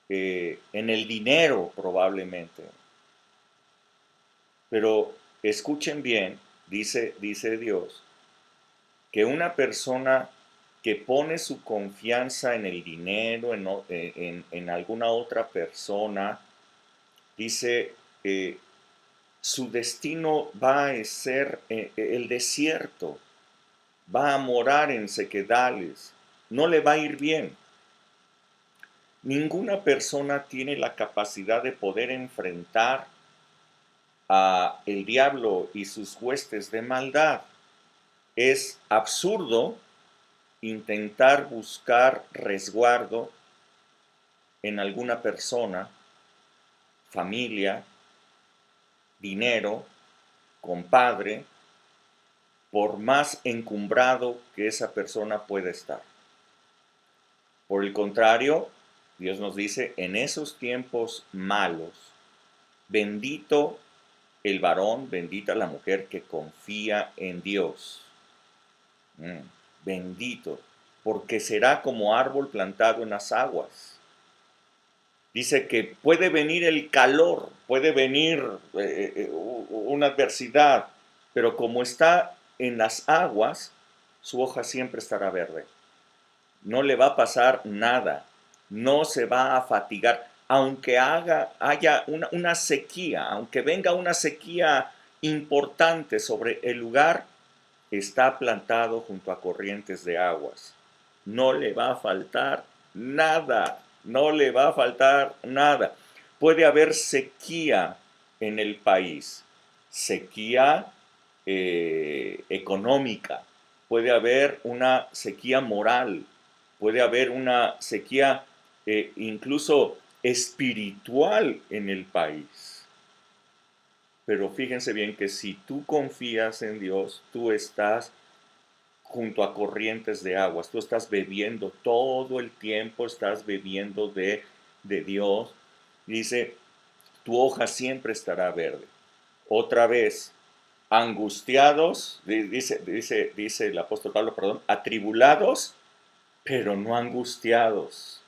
en el dinero probablemente. Pero escuchen bien, dice Dios, que una persona que pone su confianza en el dinero, en alguna otra persona, dice, su destino va a ser el desierto, va a morar en sequedales, no le va a ir bien. Ninguna persona tiene la capacidad de poder enfrentar a el diablo y sus huestes de maldad. Es absurdo intentar buscar resguardo en alguna persona, familia, dinero, compadre, por más encumbrado que esa persona pueda estar. Por el contrario, Dios nos dice, en esos tiempos malos, bendito el varón, bendita la mujer que confía en Dios. Bendito, porque será como árbol plantado en las aguas. Dice que puede venir el calor, puede venir una adversidad, pero como está en las aguas, su hoja siempre estará verde. No le va a pasar nada, no se va a fatigar, aunque haya una sequía, aunque venga una sequía importante sobre el lugar, está plantado junto a corrientes de aguas. No le va a faltar nada, no le va a faltar nada. Puede haber sequía en el país, sequía económica, puede haber una sequía moral, puede haber una sequía incluso espiritual en el país. Pero fíjense bien que si tú confías en Dios, tú estás junto a corrientes de aguas, tú estás bebiendo todo el tiempo, estás bebiendo de Dios. Dice, tu hoja siempre estará verde. Otra vez, angustiados, dice el apóstol Pablo, perdón, atribulados, pero no angustiados.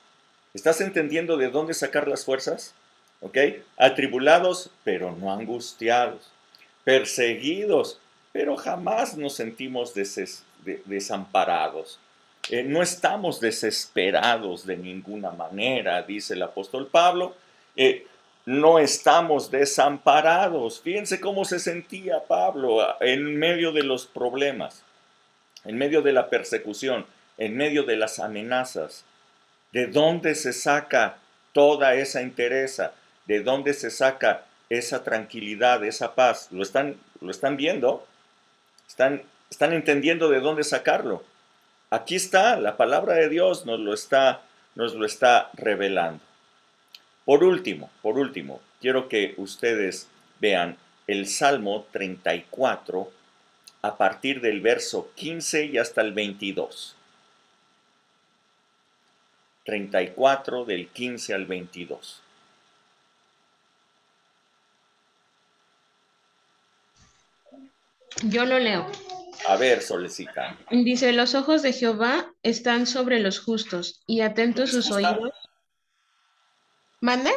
¿Estás entendiendo de dónde sacar las fuerzas? ¿Ok? Atribulados, pero no angustiados. Perseguidos, pero jamás nos sentimos desamparados. No estamos desesperados de ninguna manera, dice el apóstol Pablo. No estamos desamparados. Fíjense cómo se sentía Pablo en medio de los problemas, en medio de la persecución, en medio de las amenazas. ¿De dónde se saca toda esa entereza? ¿De dónde se saca esa tranquilidad, esa paz? ¿Lo están viendo? ¿Están entendiendo de dónde sacarlo? Aquí está, la palabra de Dios nos lo está revelando. Por último, quiero que ustedes vean el Salmo 34 a partir del verso 15 y hasta el 22. 34 del 15 al 22. Yo lo leo. A ver, Solecita. Dice, los ojos de Jehová están sobre los justos y atentos sus oídos. ¿Mande?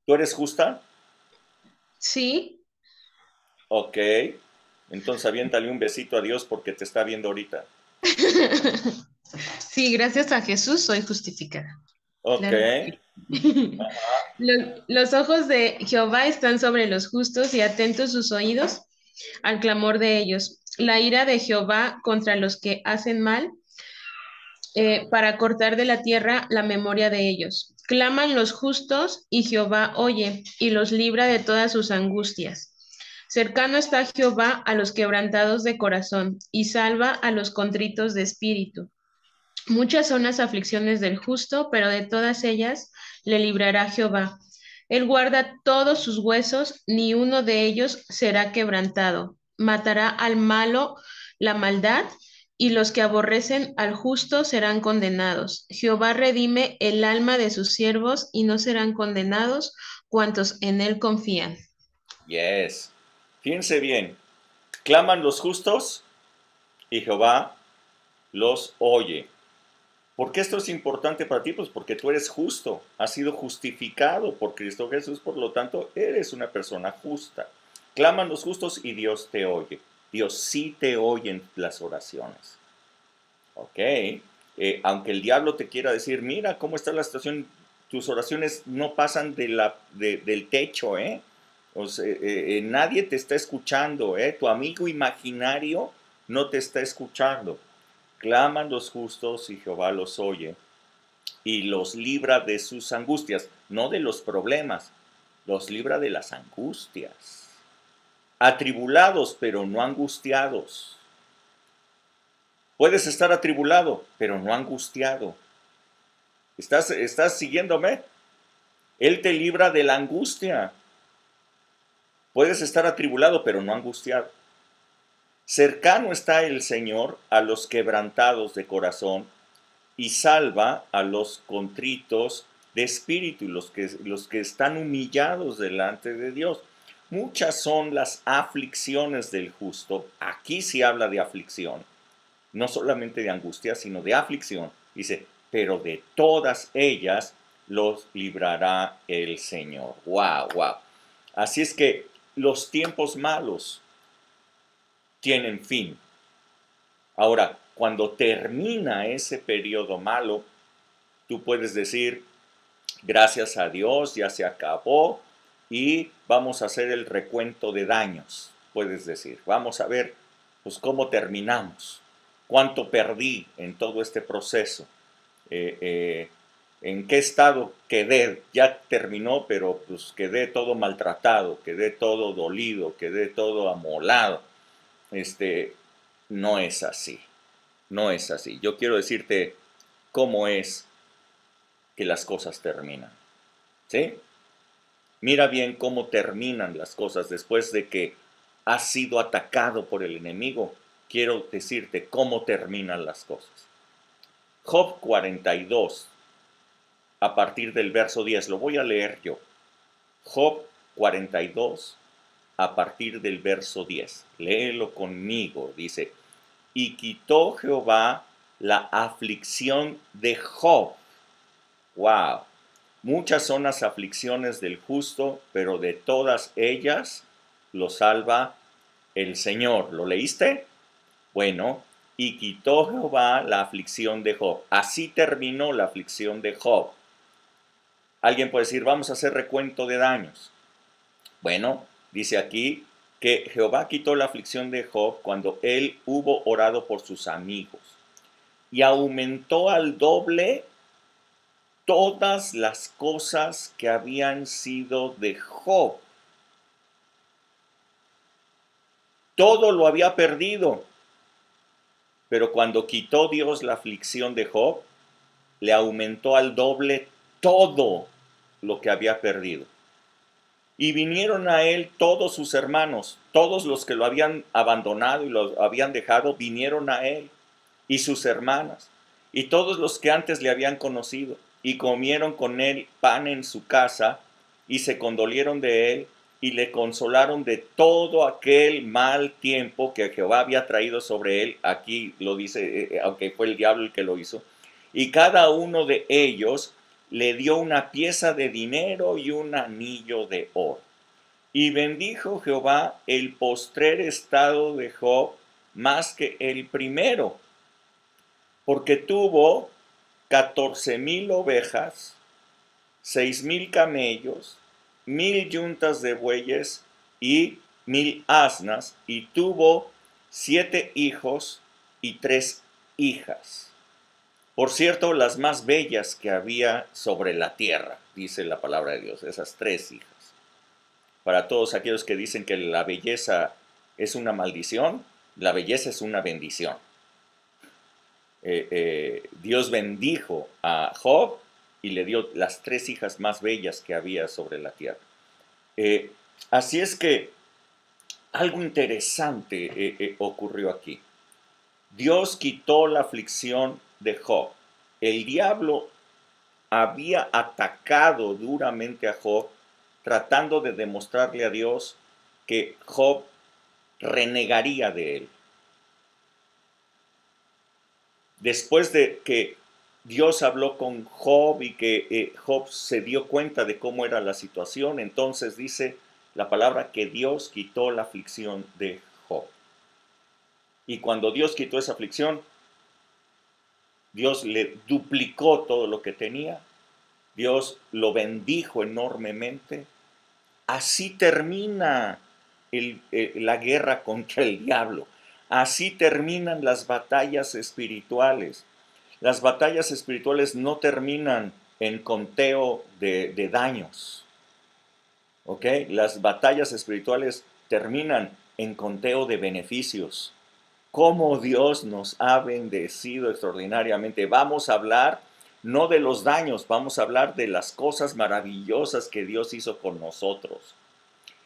¿Tú eres justa? Sí. Ok. Entonces aviéntale un besito a Dios porque te está viendo ahorita. Sí, gracias a Jesús soy justificada. Ok. Los ojos de Jehová están sobre los justos y atentos sus oídos al clamor de ellos. La ira de Jehová contra los que hacen mal, para cortar de la tierra la memoria de ellos. Claman los justos y Jehová oye y los libra de todas sus angustias. Cercano está Jehová a los quebrantados de corazón y salva a los contritos de espíritu. Muchas son las aflicciones del justo, pero de todas ellas le librará Jehová. Él guarda todos sus huesos, ni uno de ellos será quebrantado. Matará al malo la maldad, y los que aborrecen al justo serán condenados. Jehová redime el alma de sus siervos, y no serán condenados cuantos en él confían. Yes. Fíjense bien. Claman los justos y Jehová los oye. ¿Por qué esto es importante para ti? Pues porque tú eres justo, has sido justificado por Cristo Jesús, por lo tanto, eres una persona justa. Claman los justos y Dios te oye. Dios sí te oye en las oraciones. ¿Ok? Aunque el diablo te quiera decir, mira cómo está la situación, tus oraciones no pasan del techo, ¿eh? O sea, nadie te está escuchando, ¿eh? Tu amigo imaginario no te está escuchando. Claman los justos y Jehová los oye y los libra de sus angustias, no de los problemas, los libra de las angustias. Atribulados, pero no angustiados. Puedes estar atribulado, pero no angustiado. ¿Estás siguiéndome? Él te libra de la angustia. Puedes estar atribulado, pero no angustiado. Cercano está el Señor a los quebrantados de corazón y salva a los contritos de espíritu, los que están humillados delante de Dios. Muchas son las aflicciones del justo. Aquí sí habla de aflicción, no solamente de angustia, sino de aflicción. Dice, pero de todas ellas los librará el Señor. ¡Wow, wow! Así es que los tiempos malos tienen fin. Ahora, cuando termina ese periodo malo, tú puedes decir, gracias a Dios, ya se acabó y vamos a hacer el recuento de daños, puedes decir. Vamos a ver pues, cómo terminamos, cuánto perdí en todo este proceso, en qué estado quedé. Ya terminó, pero pues quedé todo maltratado, quedé todo dolido, quedé todo amolado. No es así. No es así. Yo quiero decirte cómo es que las cosas terminan. ¿Sí? Mira bien cómo terminan las cosas después de que has sido atacado por el enemigo. Quiero decirte cómo terminan las cosas. Job 42, a partir del verso 10. Lo voy a leer yo. Job 42, a partir del verso 10. Léelo conmigo. Dice, y quitó Jehová la aflicción de Job. ¡Wow! Muchas son las aflicciones del justo, pero de todas ellas lo salva el Señor. ¿Lo leíste? Bueno, y quitó Jehová la aflicción de Job. Así terminó la aflicción de Job. Alguien puede decir, vamos a hacer recuento de daños. Bueno, dice aquí que Jehová quitó la aflicción de Job cuando él hubo orado por sus amigos y aumentó al doble todas las cosas que habían sido de Job. Todo lo había perdido, pero cuando quitó Dios la aflicción de Job, le aumentó al doble todo lo que había perdido. Y vinieron a él todos sus hermanos, todos los que lo habían abandonado y lo habían dejado, vinieron a él, y sus hermanas, y todos los que antes le habían conocido, y comieron con él pan en su casa, y se condolieron de él, y le consolaron de todo aquel mal tiempo que Jehová había traído sobre él. Aquí lo dice, aunque fue el diablo el que lo hizo. Y cada uno de ellos le dio una pieza de dinero y un anillo de oro. Y bendijo Jehová el postrer estado de Job más que el primero, porque tuvo 14,000 ovejas, 6,000 camellos, 1,000 yuntas de bueyes y 1,000 asnas, y tuvo 7 hijos y 3 hijas. Por cierto, las más bellas que había sobre la tierra, dice la palabra de Dios, esas 3 hijas. Para todos aquellos que dicen que la belleza es una maldición, la belleza es una bendición. Dios bendijo a Job y le dio las 3 hijas más bellas que había sobre la tierra. Así es que algo interesante ocurrió aquí. Dios quitó la aflicción de Job. El diablo había atacado duramente a Job, tratando de demostrarle a Dios que Job renegaría de él. Después de que Dios habló con Job y que Job se dio cuenta de cómo era la situación, entonces dice la palabra que Dios quitó la aflicción de Job. Y cuando Dios quitó esa aflicción, Dios le duplicó todo lo que tenía, Dios lo bendijo enormemente. Así termina la guerra contra el diablo. Así terminan las batallas espirituales. Las batallas espirituales no terminan en conteo de daños. ¿Ok? Las batallas espirituales terminan en conteo de beneficios. Cómo Dios nos ha bendecido extraordinariamente. Vamos a hablar no de los daños, vamos a hablar de las cosas maravillosas que Dios hizo con nosotros.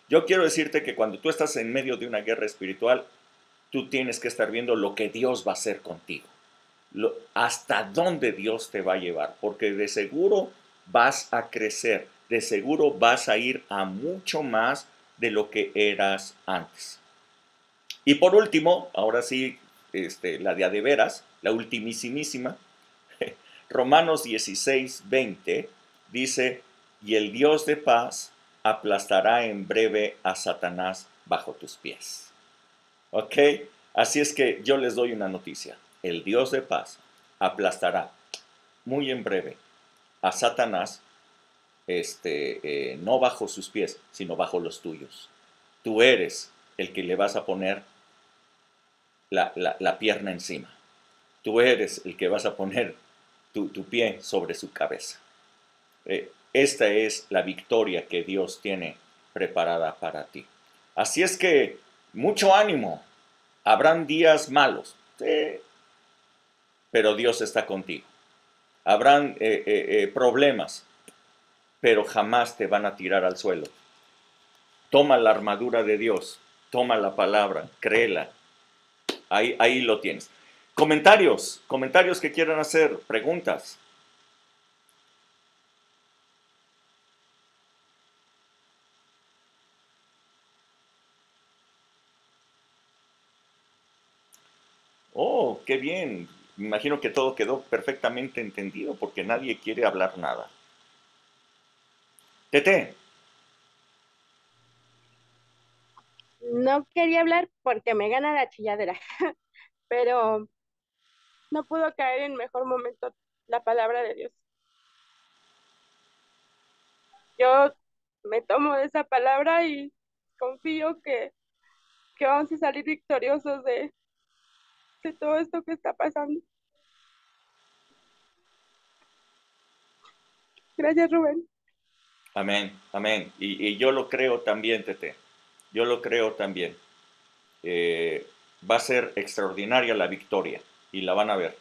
Yo quiero decirte que cuando tú estás en medio de una guerra espiritual, tú tienes que estar viendo lo que Dios va a hacer contigo. Hasta dónde Dios te va a llevar, porque de seguro vas a crecer, de seguro vas a ir a mucho más de lo que eras antes. Y por último, ahora sí, la de a de veras, la ultimísimísima, Romanos 16:20 dice, y el Dios de paz aplastará en breve a Satanás bajo tus pies. ¿Ok? Así es que yo les doy una noticia. El Dios de paz aplastará muy en breve a Satanás, no bajo sus pies, sino bajo los tuyos. Tú eres el que le vas a poner la pierna encima. Tú eres el que vas a poner tu pie sobre su cabeza. Esta es la victoria que Dios tiene preparada para ti. Así es que mucho ánimo. Habrán días malos, sí, pero Dios está contigo. Habrán problemas, pero jamás te van a tirar al suelo. Toma la armadura de Dios, toma la palabra, créela. Ahí lo tienes. Comentarios que quieran hacer, preguntas. Oh, qué bien. Me imagino que todo quedó perfectamente entendido porque nadie quiere hablar nada. Tete. No quería hablar porque me gana la chilladera, pero no pudo caer en mejor momento la palabra de Dios. Yo me tomo de esa palabra y confío que vamos a salir victoriosos de todo esto que está pasando. Gracias, Rubén. Amén, amén. Y yo lo creo también, Tete. Yo lo creo también. Va a ser extraordinaria la victoria y la van a ver.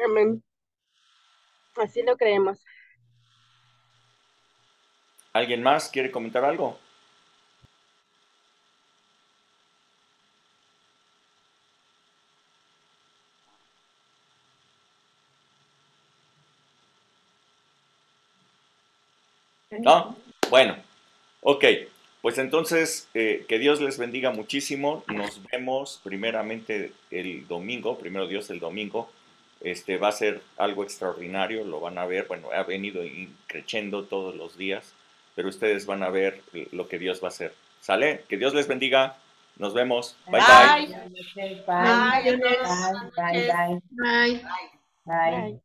Amén. Así lo creemos. ¿Alguien más quiere comentar algo? ¿No? Bueno, ok. Pues entonces, que Dios les bendiga muchísimo. Nos vemos primeramente el domingo, primero Dios el domingo. Va a ser algo extraordinario, lo van a ver. Bueno, ha venido creciendo todos los días, pero ustedes van a ver lo que Dios va a hacer. ¿Sale? Que Dios les bendiga. Nos vemos. Bye, bye. Bye. Bye. Bye. Bye. Bye. Bye.